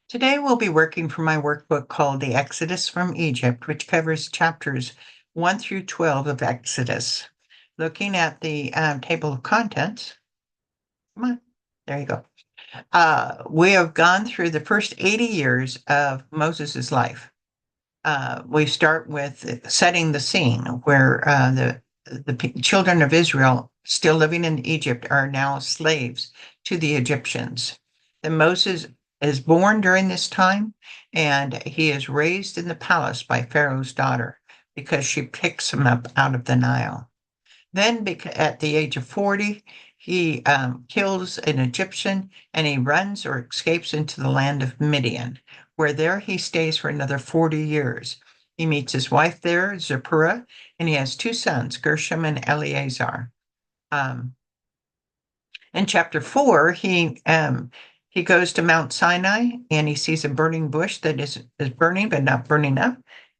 Today we'll be working from my workbook called The Exodus from Egypt, which covers chapters 1 through 12 of Exodus. Looking at the table of contents, come on, there you go. We have gone through the first 80 years of Moses' life. We start with setting the scene where the children of Israel, still living in Egypt, are now slaves to the Egyptians. And Moses is born during this time, and he is raised in the palace by Pharaoh's daughter because she picks him up out of the Nile. Then, at the age of 40, he kills an Egyptian and he runs or escapes into the land of Midian, where there he stays for another 40 years. He meets his wife there, Zipporah, and he has two sons, Gershom and Eleazar. In chapter 4, he goes to Mount Sinai and he sees a burning bush that is burning but not burning up.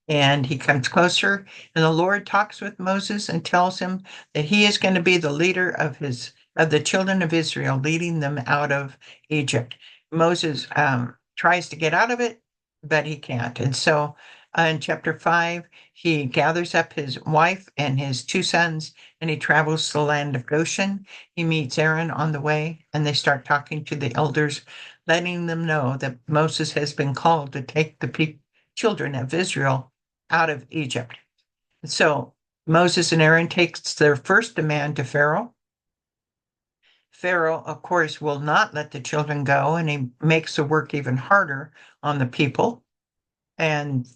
And he comes closer, and the Lord talks with Moses and tells him that he is going to be the leader of the children of Israel, leading them out of Egypt. Moses tries to get out of it, but he can't. And so in chapter 5, he gathers up his wife and his two sons, and he travels to the land of Goshen. He meets Aaron on the way, and they start talking to the elders, letting them know that Moses has been called to take the children of Israel out of Egypt. So Moses and Aaron takes their first demand to Pharaoh. Pharaoh, of course, will not let the children go, and he makes the work even harder on the people, and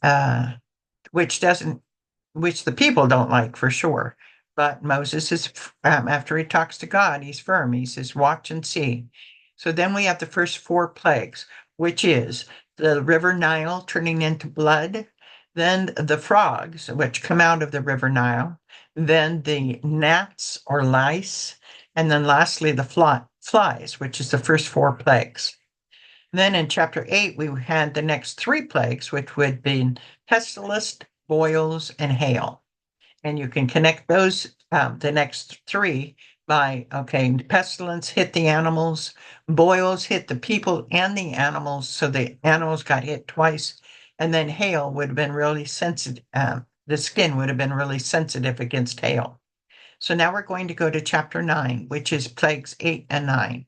which the people don't like for sure. But Moses is, after he talks to God, he's firm. He says, "Watch and see." So then we have the first four plagues, which is the river Nile turning into blood, then the frogs, which come out of the river Nile, then the gnats or lice, and then lastly the flies, which is the first four plagues. Then in chapter 8, we had the next three plagues, which would be pestilence, boils, and hail. And you can connect those, the next three, by, okay, pestilence hit the animals, boils hit the people and the animals, so the animals got hit twice, and then hail would have been really sensitive. The skin would have been really sensitive against hail. So now we're going to go to chapter 9, which is plagues 8 and 9.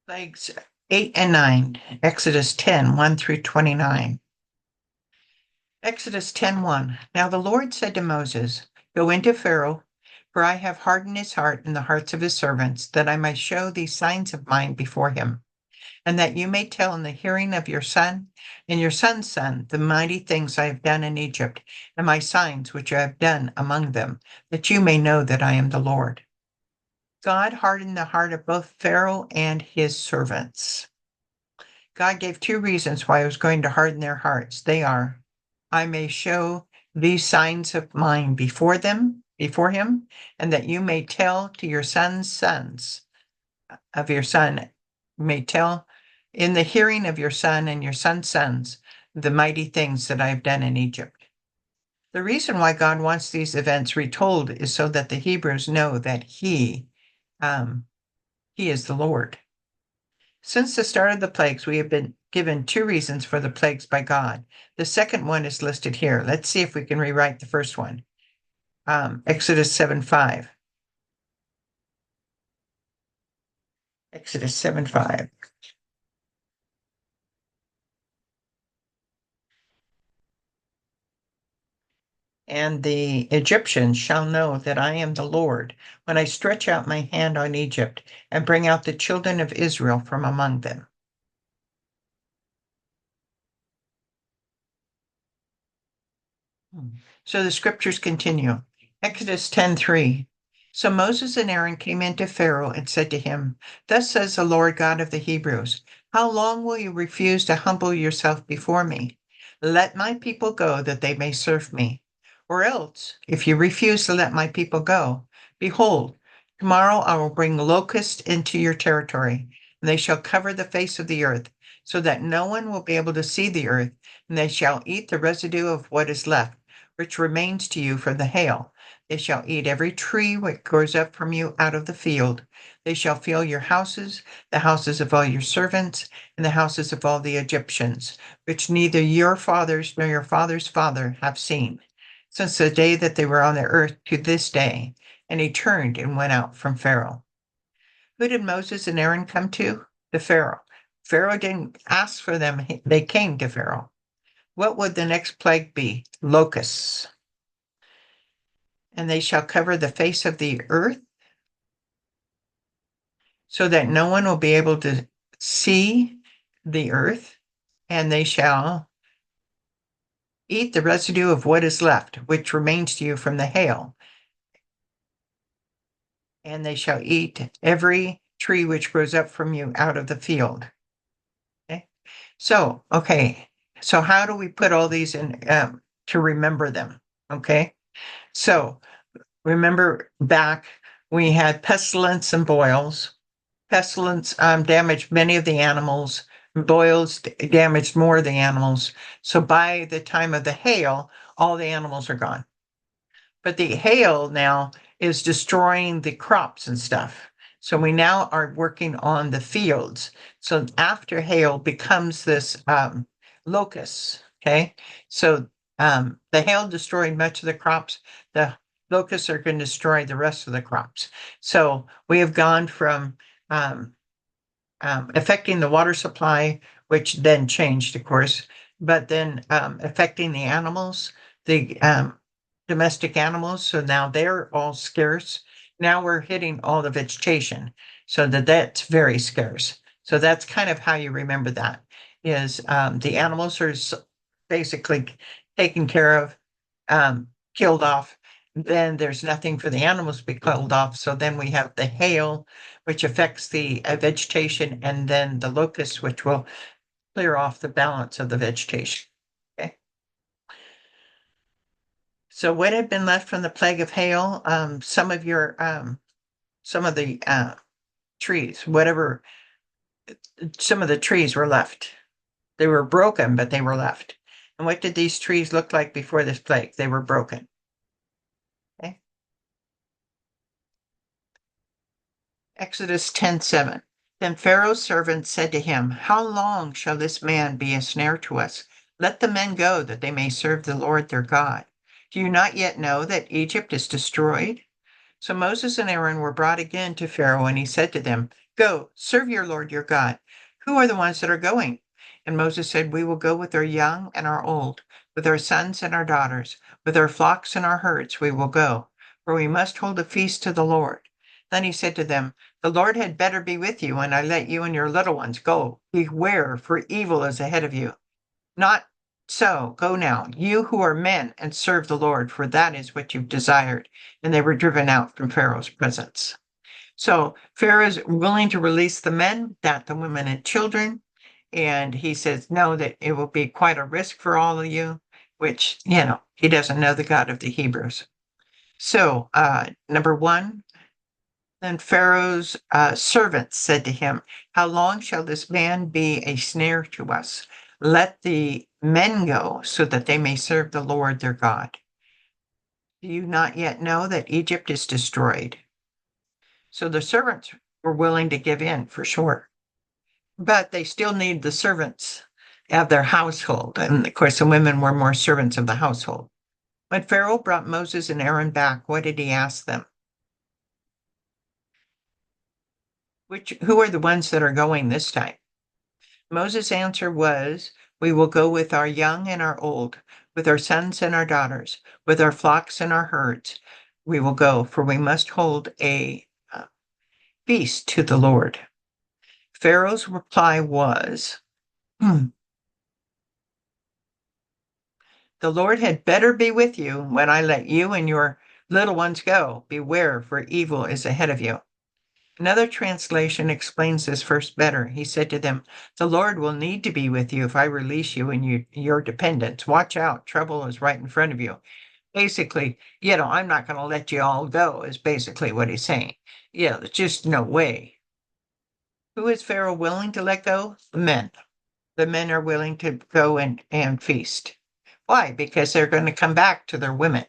Plagues 8 and 9, Exodus 10, 1 through 29. Exodus 10:1. Now the Lord said to Moses, "Go into Pharaoh, for I have hardened his heart and the hearts of his servants, that I may show these signs of mine before him, and that you may tell in the hearing of your son and your son's son the mighty things I have done in Egypt, and my signs which I have done among them, that you may know that I am the Lord." God hardened the heart of both Pharaoh and his servants. God gave two reasons why he was going to harden their hearts. They are, I may show these signs of mine before him, and that you may tell to your sons of your son, may tell in the hearing of your son and your son's sons the mighty things that I have done in Egypt. The reason why God wants these events retold is so that the Hebrews know that He is the Lord. Since the start of the plagues, we have been given two reasons for the plagues by God. The second one is listed here. Let's see if we can rewrite the first one. Exodus 7:5. Exodus 7:5. And the Egyptians shall know that I am the Lord when I stretch out my hand on Egypt and bring out the children of Israel from among them. So the scriptures continue. Exodus 10:3. So Moses and Aaron came into Pharaoh and said to him, "Thus says the Lord God of the Hebrews, how long will you refuse to humble yourself before me? Let my people go that they may serve me. Or else, if you refuse to let my people go, behold, tomorrow I will bring locusts into your territory, and they shall cover the face of the earth, so that no one will be able to see the earth, and they shall eat the residue of what is left, which remains to you from the hail. They shall eat every tree which grows up from you out of the field. They shall fill your houses, the houses of all your servants, and the houses of all the Egyptians, which neither your fathers nor your father's father have seen, since the day that they were on the earth to this day. And he turned and went out from Pharaoh. Who did Moses and Aaron come to? The Pharaoh. Pharaoh didn't ask for them, they came to Pharaoh. What would the next plague be? Locusts. And they shall cover the face of the earth so that no one will be able to see the earth, and they shall eat the residue of what is left, which remains to you from the hail. And they shall eat every tree which grows up from you out of the field. Okay. So how do we put all these in to remember them? Okay. So remember back, we had pestilence and boils. Pestilence damaged many of the animals. Boils damaged more of the animals. So by the time of the hail, all the animals are gone. But the hail now is destroying the crops and stuff. So we now are working on the fields. So after hail becomes this locusts. Okay. So the hail destroyed much of the crops. The locusts are going to destroy the rest of the crops. So we have gone from affecting the water supply, which then changed, of course, but then affecting the animals, the domestic animals. So now they're all scarce. Now we're hitting all the vegetation, so that's very scarce. So that's kind of how you remember that is the animals are basically taken care of, killed off. Then there's nothing for the animals to be killed off. So then we have the hail, which affects the vegetation, and then the locusts, which will clear off the balance of the vegetation. Okay. So what had been left from the plague of hail? Some of the trees, whatever, some of the trees were left. They were broken, but they were left. And what did these trees look like before this plague? They were broken. Okay. Exodus 10:7. Then Pharaoh's servants said to him, how long shall this man be a snare to us? Let the men go, that they may serve the Lord their God. Do you not yet know that Egypt is destroyed? So Moses and Aaron were brought again to Pharaoh, and he said to them, go, serve your Lord your God. Who are the ones that are going? And Moses said, we will go with our young and our old, with our sons and our daughters, with our flocks and our herds we will go, for we must hold a feast to the Lord. Then he said to them, the Lord had better be with you when I let you and your little ones go. Beware, for evil is ahead of you. Not so, go now, you who are men, and serve the Lord, for that is what you've desired. And they were driven out from Pharaoh's presence. So Pharaoh is willing to release the men, not the women and children. And he says, no, that it will be quite a risk for all of you, which, he doesn't know the God of the Hebrews. So, number one, then Pharaoh's servants said to him, how long shall this man be a snare to us? Let the men go so that they may serve the Lord their God. Do you not yet know that Egypt is destroyed? So the servants were willing to give in for sure, but they still need the servants of their household. And of course, the women were more servants of the household. When Pharaoh brought Moses and Aaron back, what did he ask them? Who are the ones that are going this time? Moses' answer was, we will go with our young and our old, with our sons and our daughters, with our flocks and our herds. We will go, for we must hold a feast to the Lord. Pharaoh's reply was, the Lord had better be with you when I let you and your little ones go. Beware, for evil is ahead of you. Another translation explains this verse better. He said to them, the Lord will need to be with you if I release you and your dependents. Watch out, trouble is right in front of you. Basically, I'm not going to let you all go, is basically what he's saying. There's just no way. Who is Pharaoh willing to let go? The men. The men are willing to go and feast. Why? Because they're going to come back to their women.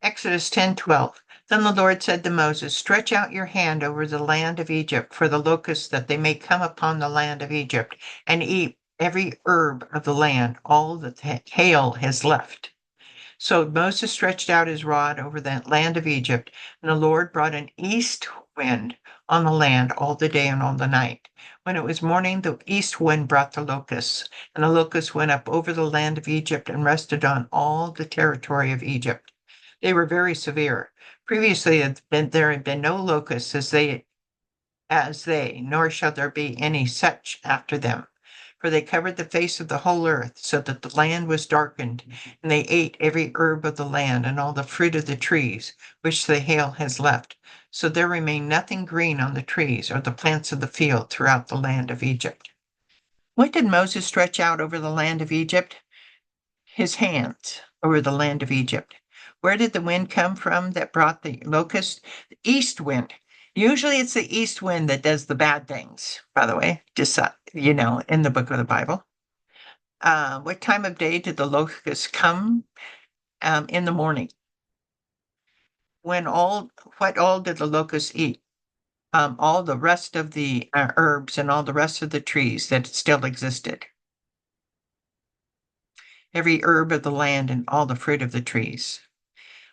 Exodus 10:12. Then the Lord said to Moses, stretch out your hand over the land of Egypt for the locusts, that they may come upon the land of Egypt and eat every herb of the land, all that the hail has left. So Moses stretched out his rod over the land of Egypt, and the Lord brought an east wind on the land all the day and all the night. When it was morning, the east wind brought the locusts, and the locusts went up over the land of Egypt and rested on all the territory of Egypt. They were very severe. Previously there had been no locusts as they, nor shall there be any such after them. For they covered the face of the whole earth, so that the land was darkened, and they ate every herb of the land and all the fruit of the trees, which the hail has left. So there remained nothing green on the trees or the plants of the field throughout the land of Egypt. What did Moses stretch out over the land of Egypt? His hands over the land of Egypt. Where did the wind come from that brought the locust? The east wind. Usually it's the east wind that does the bad things, by the way, just in the book of the Bible. What time of day did the locusts come? In the morning. What all did the locusts eat? All the rest of the herbs and all the rest of the trees that still existed. Every herb of the land and all the fruit of the trees.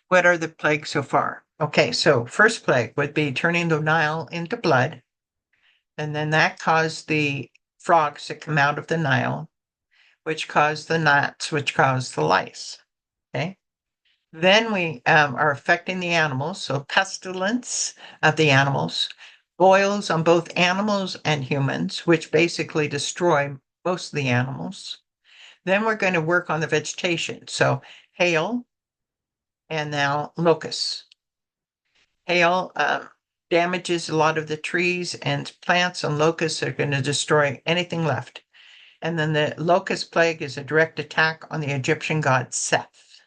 What are the plagues so far? Okay, so first plague would be turning the Nile into blood. And then that caused the frogs to come out of the Nile, which caused the gnats, which caused the lice. Okay. Then we are affecting the animals. So pestilence of the animals, boils on both animals and humans, which basically destroy most of the animals. Then we're going to work on the vegetation. So hail, and now locusts. Hail damages a lot of the trees and plants, and locusts are going to destroy anything left. And then the locust plague is a direct attack on the Egyptian god Seth.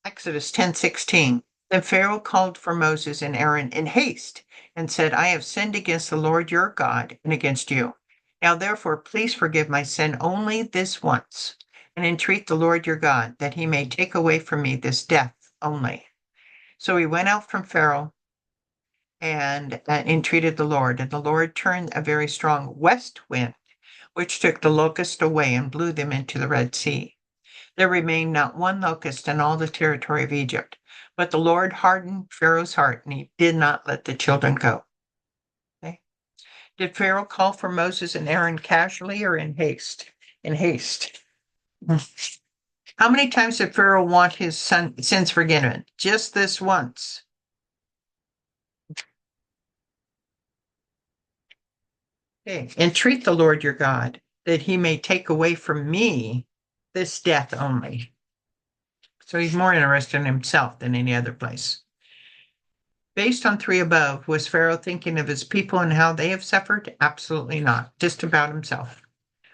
Exodus 10:16. Then Pharaoh called for Moses and Aaron in haste and said, I have sinned against the Lord your God and against you. Now therefore, please forgive my sin only this once, and entreat the Lord your God that he may take away from me this death only. So he went out from Pharaoh and entreated the Lord, and the Lord turned a very strong west wind, which took the locust away and blew them into the Red Sea. There remained not one locust in all the territory of Egypt, but the Lord hardened Pharaoh's heart, and he did not let the children go. Okay. Did Pharaoh call for Moses and Aaron casually or in haste? In haste. How many times did Pharaoh want his sins forgiven? Just this once. Okay. Entreat the Lord your God that he may take away from me this death only. So he's more interested in himself than any other place. Based on 3 above, was Pharaoh thinking of his people and how they have suffered? Absolutely not. Just about himself.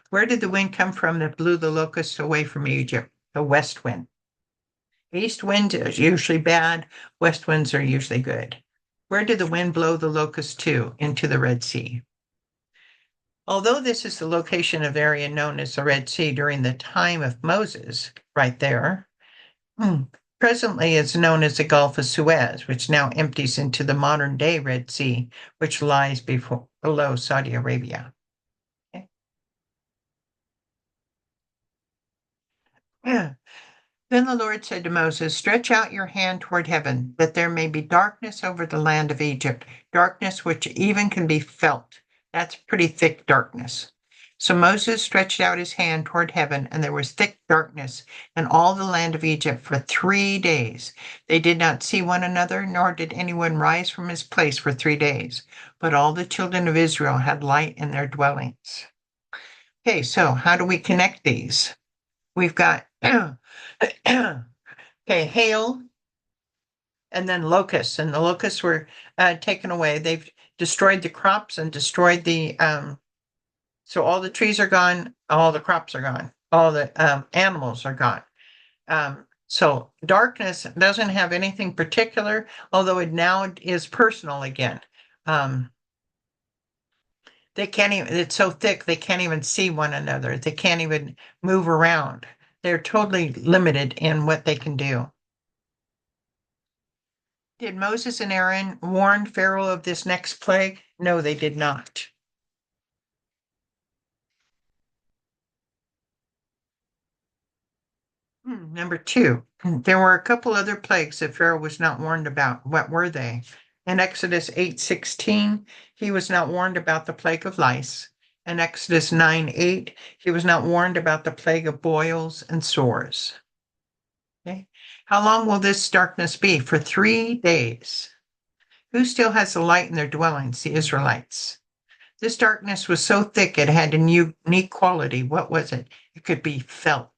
Where did the wind come from that blew the locusts away from Egypt? The west wind. East wind is usually bad. West winds are usually good. Where did the wind blow the locusts to? Into the Red Sea. Although this is the location of the area known as the Red Sea during the time of Moses, right there, presently it's known as the Gulf of Suez, which now empties into the modern day Red Sea, which lies below Saudi Arabia. Okay. Yeah. Then the Lord said to Moses, stretch out your hand toward heaven, that there may be darkness over the land of Egypt, darkness which even can be felt. That's pretty thick darkness. So Moses stretched out his hand toward heaven, and there was thick darkness in all the land of Egypt for 3 days. They did not see one another, nor did anyone rise from his place for 3 days. But all the children of Israel had light in their dwellings. Okay, so how do we connect these? We've got okay, hail, and then locusts, and the locusts were taken away. They've destroyed the crops and destroyed the so all the trees are gone, all the crops are gone, all the animals are gone. So darkness doesn't have anything particular, although it now is personal again. They can't even, it's so thick, they can't even see one another. They can't even move around. They're totally limited in what they can do. Did Moses and Aaron warn Pharaoh of this next plague? No, they did not. Number two, there were a couple other plagues that Pharaoh was not warned about. What were they? In Exodus 8:16, he was not warned about the plague of lice. In Exodus 9:8, he was not warned about the plague of boils and sores. Okay. How long will this darkness be? For 3 days. Who still has the light in their dwellings? The Israelites. This darkness was so thick it had a unique quality. What was it? It could be felt.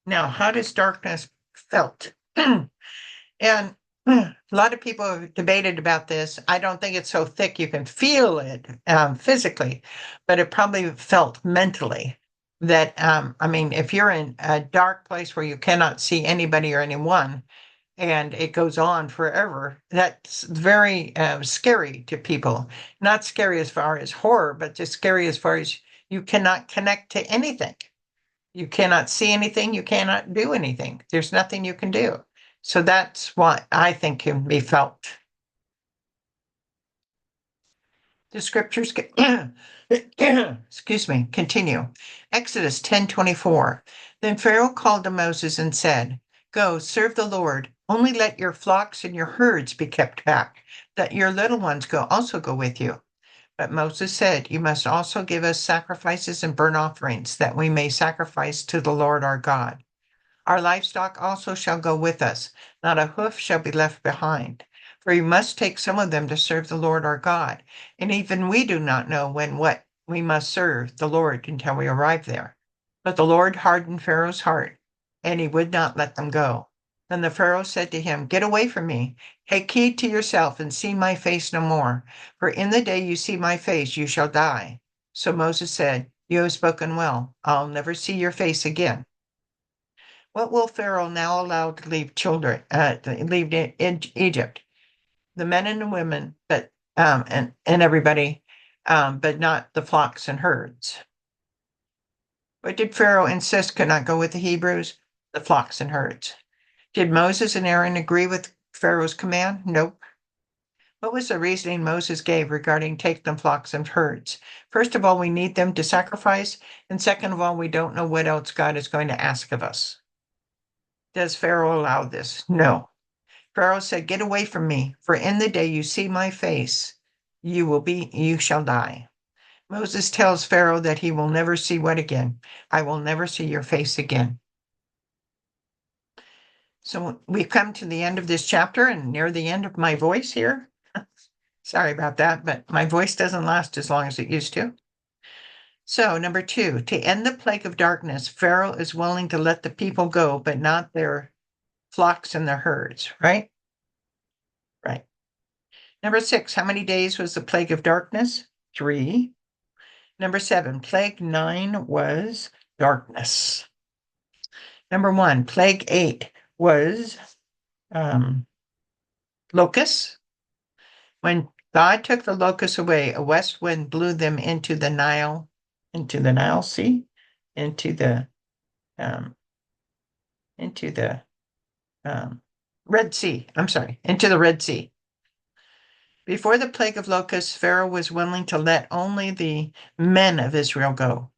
Now, how does darkness felt? And a lot of people have debated about this. I don't think it's so thick you can feel it physically, but it probably felt mentally. That, I mean, if you're in a dark place where you cannot see anybody or anyone, and it goes on forever, that's very scary to people. Not scary as far as horror, but just scary as far as you cannot connect to anything. You cannot see anything, you cannot do anything. There's nothing you can do. So that's what I think can be felt. The scriptures, excuse me, continue. Exodus 10:24. Then Pharaoh called to Moses and said, Go, serve the Lord. Only let your flocks and your herds be kept back, that your little ones also go with you. But Moses said, You must also give us sacrifices and burnt offerings, that we may sacrifice to the Lord our God. Our livestock also shall go with us, not a hoof shall be left behind. For we must take some of them to serve the Lord our God. And even we do not know what we must serve the Lord until we arrive there. But the Lord hardened Pharaoh's heart, and he would not let them go. Then the Pharaoh said to him, Get away from me. Take heed to yourself and see my face no more. For in the day you see my face, you shall die. So Moses said, You have spoken well. I'll never see your face again. What will Pharaoh now allow to leave children, leave in Egypt? The men and the women, but and everybody, but not the flocks and herds. What did Pharaoh insist could not go with the Hebrews? The flocks and herds. Did Moses and Aaron agree with Pharaoh's command? Nope. What was the reasoning Moses gave regarding take them flocks and herds? First of all, we need them to sacrifice, and second of all, we don't know what else God is going to ask of us. Does Pharaoh allow this? No. Pharaoh said, Get away from me, for in the day you see my face, you shall die. Moses tells Pharaoh that he will never see what again? I will never see your face again. So we've come to the end of this chapter and near the end of my voice here. Sorry about that, but my voice doesn't last as long as it used to. So, number 2, to end the plague of darkness, Pharaoh is willing to let the people go, but not their flocks and their herds, right? Right. Number 6, how many days was the plague of darkness? 3. Number 7, plague 9 was darkness. Number 1, plague 8 was locusts. When God took the locusts away, a west wind blew them into the Nile Sea, into the Red Sea. I'm sorry, into the Red Sea. Before the plague of locusts, Pharaoh was willing to let only the men of Israel go.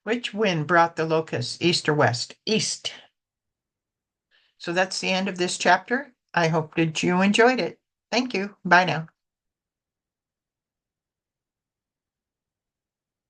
Which wind brought the locusts, east or west? East. So that's the end of this chapter. I hope that you enjoyed it. Thank you. Bye now.